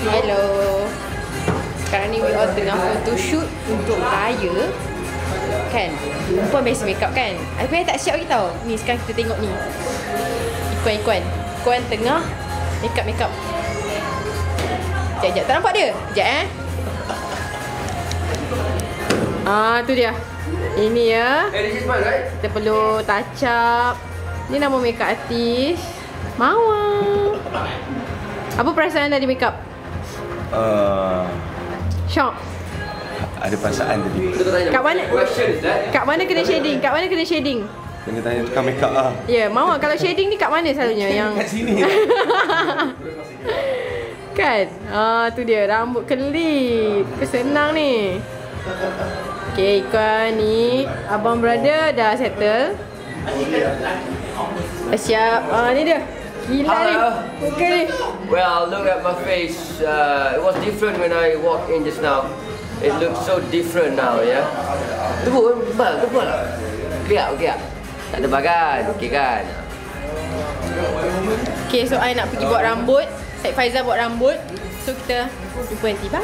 Hello. Sekarang ni we all tengah photoshoot untuk raya. Kan? Perempuan biasa make up kan? Aku tak siap lagi tau. Ni sekarang kita tengok ni. Ikuan tengah make up. Sekejap, tak nampak dia? Sekejap tu dia. Ini ya. Kita perlu touch up. Ni nama makeup artist Mawar. Apa perasaan dah di makeup? Shock. Ada perasaan tadi. Kat mana kena shading? Kena tanya tukang makeup lah. Ya, Mawar kalau shading ni kat mana selalunya? Yang kat sini. Kan? Tu dia rambut kelip. Senang ni. Okay, Ikuan ni abang brother dah settle. Siap. Ni dia. Gila ni. Okay ni. Well, look at my face. It was different when I walked in just now. It looks so different now, yeah. Tebal. Okey. Tak ada bagan, okey kan? Okay, so I nak pergi buat rambut. Syed Faizal buat rambut. So kita jumpa nanti. Bye.